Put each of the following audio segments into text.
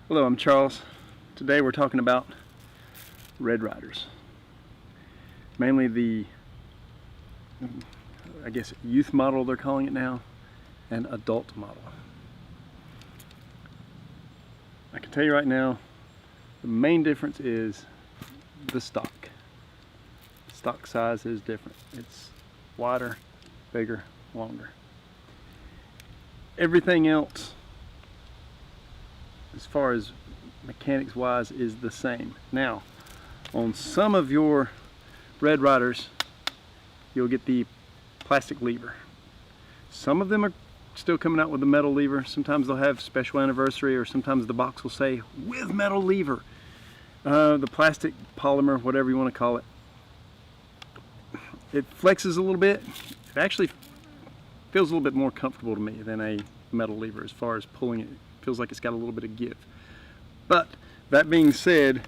Hello, I'm Charles. Today we're talking about Red Ryders. Mainly the, I guess, youth model they're calling it now, and adult model. I can tell you right now, the main difference is the stock. The stock size is different. It's wider, bigger, longer. Everything else, as far as mechanics wise, is the same. Now, on some of your Red Ryders, you'll get the plastic lever. Some of them are still coming out with the metal lever. Sometimes they'll have special anniversary, or sometimes the box will say with metal lever. The plastic, polymer, whatever you want to call it, it flexes a little bit. It actually feels a little bit more comfortable to me than a metal lever as far as pulling it. Feels like it's got a little bit of give. But that being said,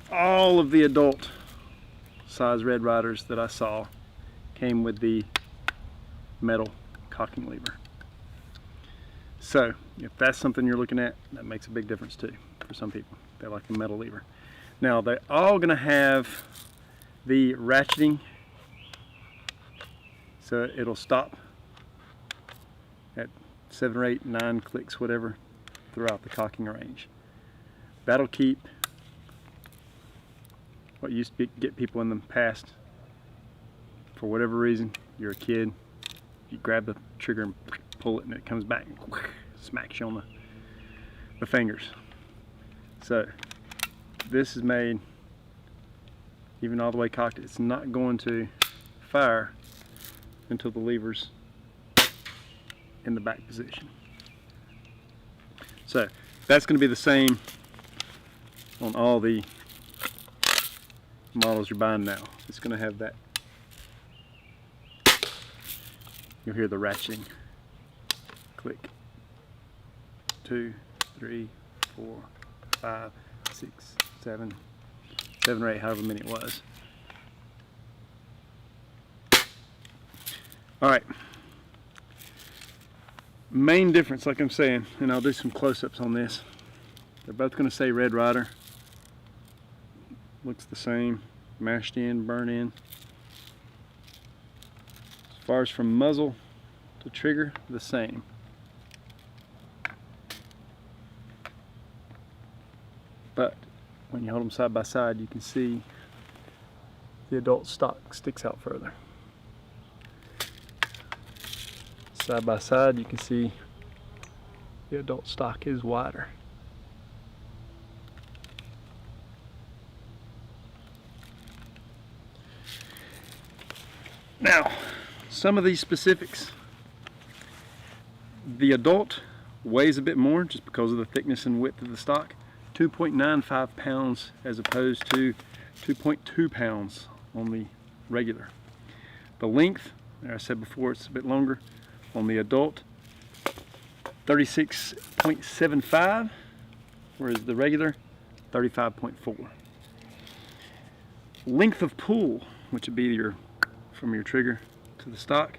all of the adult size Red Ryders that I saw came with the metal cocking lever. So if that's something you're looking at, that makes a big difference too for some people. They like the metal lever. Now they're all going to have the ratcheting, so it'll stop at 7 or 8, 9 clicks, whatever, throughout the cocking range. That'll keep what used to get people in the past, for whatever reason, you're a kid, you grab the trigger and pull it and it comes back and smacks you on the fingers. So this is made, even all the way cocked, it's not going to fire until the lever's in the back position. So that's going to be the same on all the models you're buying now. It's going to have that. You'll hear the ratcheting. Click. 2, 3, 4, 5, 6, 7 or 8, however many it was. Alright. Main difference, like I'm saying, and I'll do some close-ups on this. They're both going to say Red Ryder. Looks the same, mashed in, burnt in. As far as from muzzle to trigger, the same. But when you hold them side by side, you can see the adult stock sticks out further. Side by side, you can see the adult stock is wider. Now, some of these specifics. The adult weighs a bit more just because of the thickness and width of the stock. 2.95 pounds as opposed to 2.2 pounds on the regular. The length, as I said before, it's a bit longer. On the adult, 36.75, whereas the regular, 35.4. Length of pull, which would be from your trigger to the stock,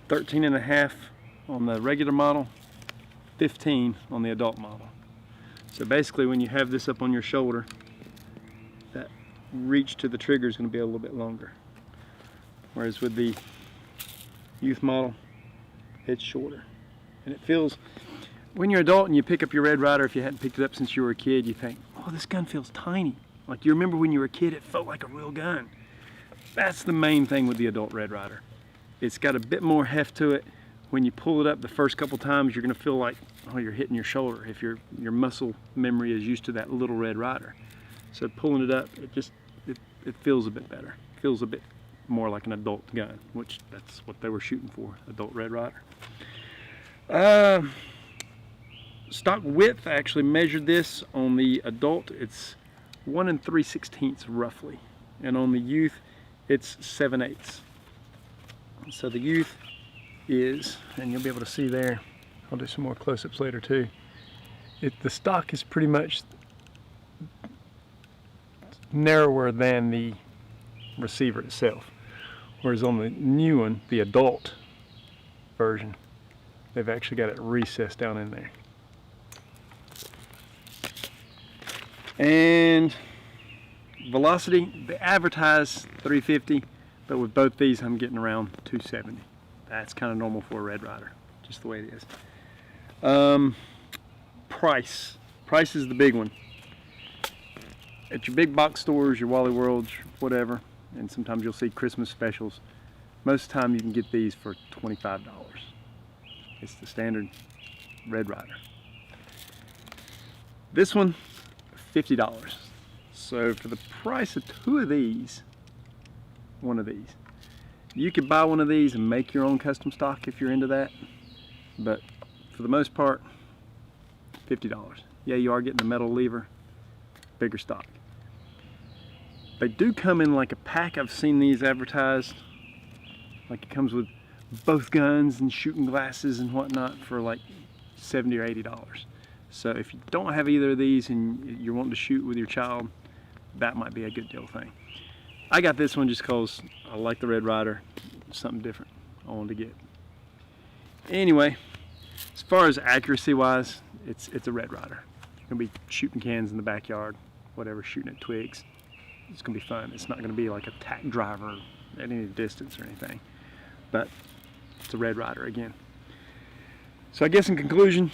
13.5 on the regular model, 15 on the adult model. So basically, when you have this up on your shoulder, that reach to the trigger is going to be a little bit longer. Whereas with the youth model, it's shorter. And it feels, when you're an adult and you pick up your Red Ryder, if you hadn't picked it up since you were a kid, you think, oh, this gun feels tiny. Like you remember when you were a kid, it felt like a real gun. That's the main thing with the adult Red Ryder. It's got a bit more heft to it. When you pull it up the first couple times, you're going to feel like, oh, you're hitting your shoulder if your muscle memory is used to that little Red Ryder. So pulling it up, it feels a bit better. It feels a bit more like an adult gun, which that's what they were shooting for, adult Red Ryder. Stock width, I actually measured this on the adult. It's 1 3/16 roughly, and on the youth, it's 7/8. So the youth is, and you'll be able to see there, I'll do some more close-ups later too. The stock is pretty much narrower than the receiver itself. Whereas on the new one, the adult version, they've actually got it recessed down in there. And velocity, they advertise 350, but with both these I'm getting around 270. That's kind of normal for a Red Ryder, just the way it is. Price is the big one. At your big box stores, your Wally Worlds, whatever, and sometimes you'll see Christmas specials, most of the time you can get these for $25. It's the standard Red Ryder. This one, $50. So for the price of two of these, one of these, you could buy one of these and make your own custom stock if you're into that, but for the most part, $50. Yeah, you are getting a metal lever, bigger stock. They do come in like a pack. I've seen these advertised, like it comes with both guns and shooting glasses and whatnot for like $70 or $80. So if you don't have either of these and you're wanting to shoot with your child, that might be a good deal thing. I got this one just because I like the Red Ryder. Something different I wanted to get. Anyway, as far as accuracy wise, it's a Red Ryder. You're gonna be shooting cans in the backyard, whatever, shooting at twigs. It's gonna be fun. It's not gonna be like a tack driver at any distance or anything, but it's a Red Ryder again. So I guess in conclusion,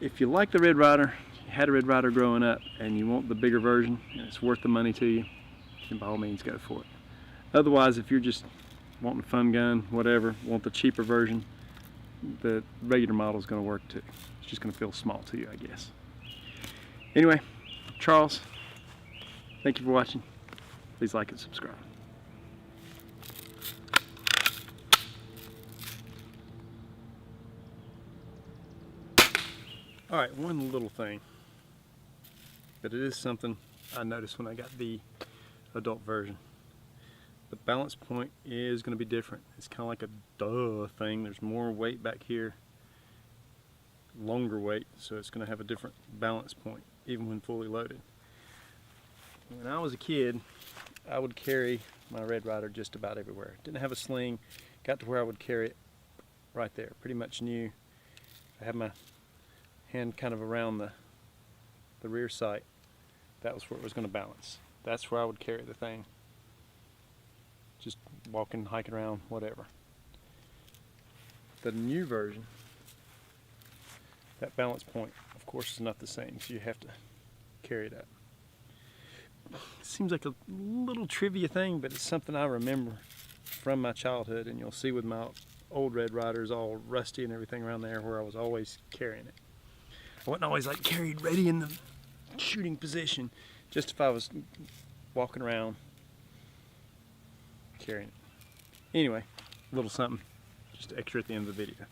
if you like the Red Ryder, you had a Red Ryder growing up and you want the bigger version and it's worth the money to you, then by all means go for it. Otherwise, if you're just wanting a fun gun, whatever, want the cheaper version, the regular model is going to work too. It's just going to feel small to you, I guess. Anyway, Charles, thank you for watching. Please like and subscribe. Alright, one little thing, but it is something I noticed when I got the adult version. The balance point is going to be different. It's kind of like a duh thing. There's more weight back here, longer weight, so it's going to have a different balance point even when fully loaded. When I was a kid, I would carry my Red Ryder just about everywhere. Didn't have a sling, got to where I would carry it right there. Pretty much knew I had my hand kind of around the rear sight. That was where it was going to balance. That's where I would carry the thing. Just walking, hiking around, whatever. The new version, that balance point, of course, is not the same, so you have to carry it up. It seems like a little trivia thing, but it's something I remember from my childhood, and you'll see with my old Red Ryders all rusty and everything around there where I was always carrying it. I wasn't always like carried ready in the shooting position, just if I was walking around carrying it. Anyway, a little something just extra at the end of the video.